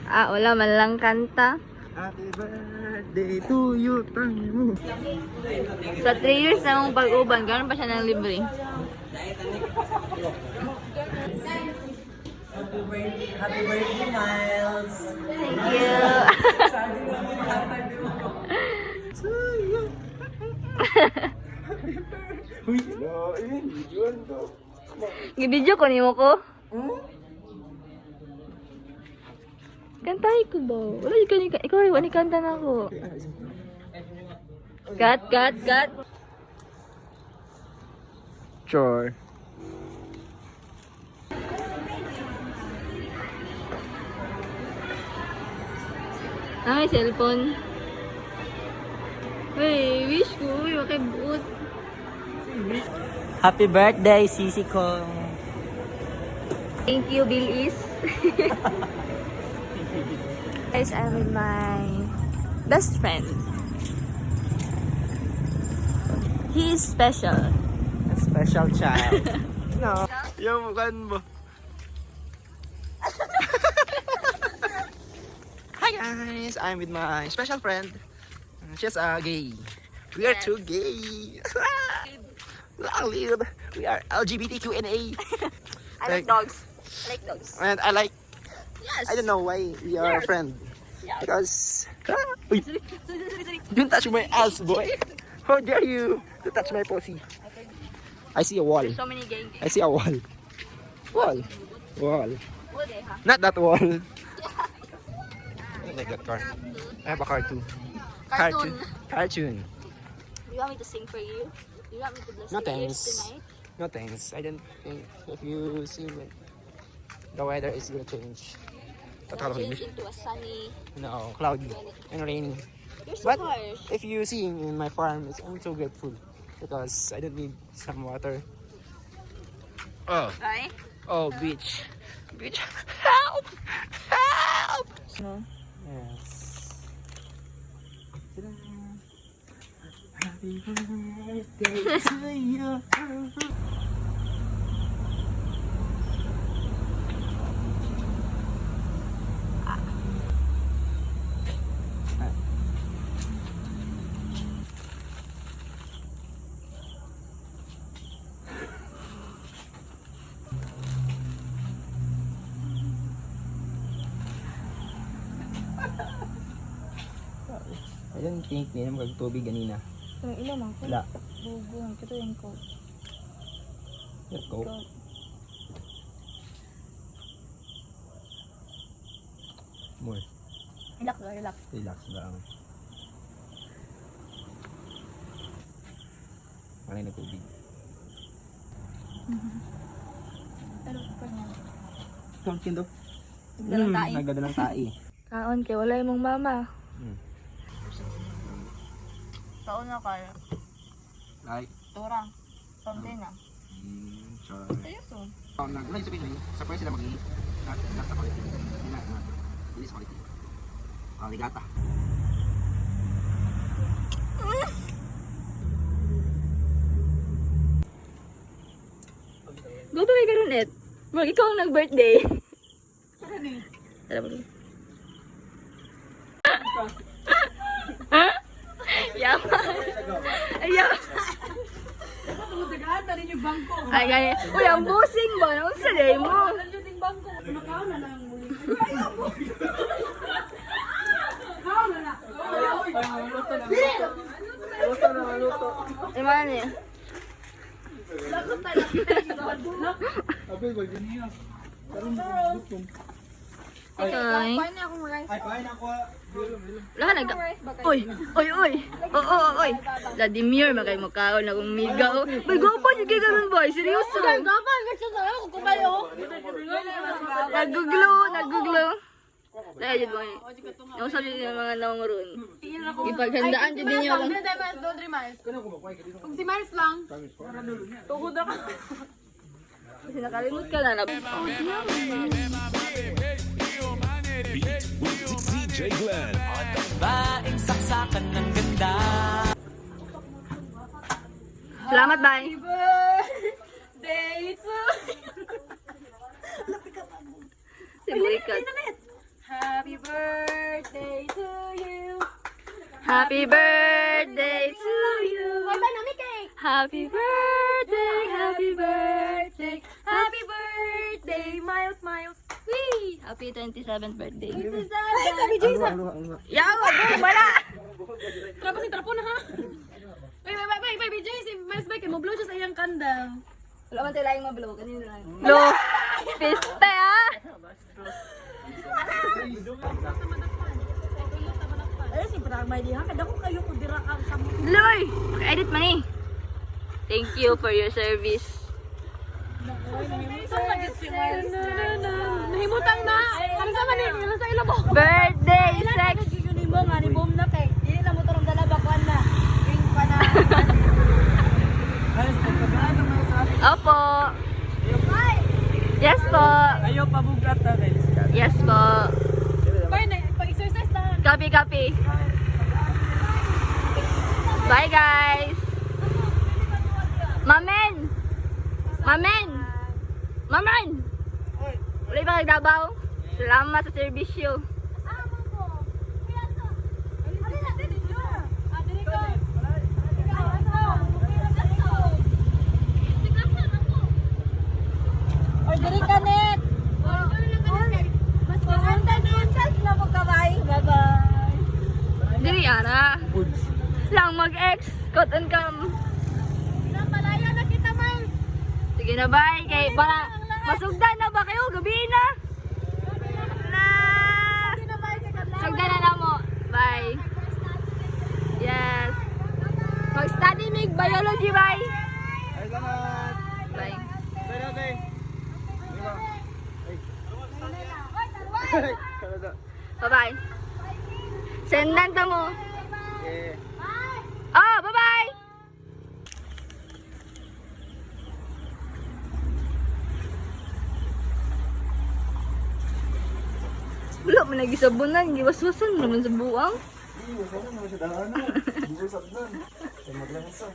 Wala man lang kanta. Happy birthday to you, tango. Sa 3 years na mong pag-uban, gano'n pa siya ng libre? Happy birthday, Miles. Thank you. Uy, kinain. Videoan ko. Gibidyo ko nimo ko. Kantahin ko ba? Wala yung kanika. Ikaw ay wani kanta na ako. Cut. Sure. May cellphone. Uy, wish ko. Uy, makibuot. Happy birthday, Sisi ko. Thank you, Bill Is. Guys, I'm with my best friend. He is special. A special child. No. Yung mukhaan mo. Hi guys, I'm with my special friend. She's gay. We are too gay. We are LGBTQNA. I like dogs. And I like, Yes. I don't know why we are friends. Yes. Because, uy, don't touch my ass, boy. How dare you to touch my pussy? I see a wall. There's so many gay. I see a wall. Wall. Would they, huh? Not that wall. I like that car. I have a car too. Cartoon. Do you want me to sing for you? Do you want me to bless No your ears thanks. tonight? No thanks. I don't think if you see it, the weather is gonna change. Gonna change into a sunny. No, cloudy and rainy. You're so But harsh. if you see in my farm, I'm so grateful because I don't need some water. Oh, Right? oh, beach, help, help. No. Yes. Happy birthday to you. I don't think niya magtubig kanina. Ilan ako? Wala. Bugong. Ito yung ko. Let's go. More. Relax. Relax lang. Malay na tubig. Pero pa niya. Tonkin do. Dalang tae. Nagdadalang tae. Kaon kay wala imong mama. Kaon na kaya. Like. Turang. Something na. Sorry. Seryoso? Nag-isip yun. Surprise sila mag-iit. Nasa quality. Hindi sa quality. Ligata. Go ba may karon it? Mag ikaw ang nag-birthday. Tara mo. Yaman. Yaman. Ay, gani. Uy, ang busing ba? Ano sa day mo? Ay, mana niya? Ay. Wala nag. Uy. Oy. Vladimir magay mo kaon akong miga. Bay gopa jud kay karon boy, seryoso. Gopa kasi sa ako kumayo. Naguglo. Dahil jud boy. Yung sa mga naong ron. Ipaghandaan jud ninyo lang. Kung si Miles lang. Tuhod ako. Kasi nakalimot ka na. Beat with DJ Glenn. Baing saksakan ng ganda. Salamat, bye. Birthday to Si Boykat. Happy Happy birthday to you. Happy birthday to you. Oy, ba nami cake? Happy birthday, happy birthday. Happy birthday, Miles, Miles. Wee! Happy 27th birthday. Ay, sabi Jason. Yawa, wala! Trapo si trapo na ha. Wait, BJ, si Miles Bay, mo blow siya sa iyang kandang. Wala man tayo lang mablow, kanina lang. Lo, piste ah! Ay, si Pramay di ha, kada ko kayo ko dira ang sa Loy! Edit man eh. Thank you for your service. Nahimutang na. Ano sa man ano sa ilo mo? Birthday sex! Yun mo nga ni Boom na kay. Dili na mo tarong dala bakwan na. Ring pa na. Opo. Yes po. Ayaw pabugat na guys. Yes po. Bay na pag-exercise na. Copy, copy. Bye guys! Mamen! Mamen! Mamen! Wala ba nagdabaw? Salamat sa serbisyo. Or diri ka net. Mas maganda din chat na mo kabay. Bye-bye. Dili ara. Lang mag-ex. Cut and come. Pinapalaya na kita, Miles. Sige na bye. Kay para masugdan na ba kayo? Gabi na. Na. Sugdan na mo. Bye. Yes. Mag-study mig biology bye. Ay, salamat. Bye. Bye, bye. Bye-bye. Sendan ta mo. Okay. Oh, bye-bye. Wala man lagi sabunan, giwaswasan naman sa buwang. Hindi, wala naman siya daan na. Hindi ko sabdan. Ay, maglansa.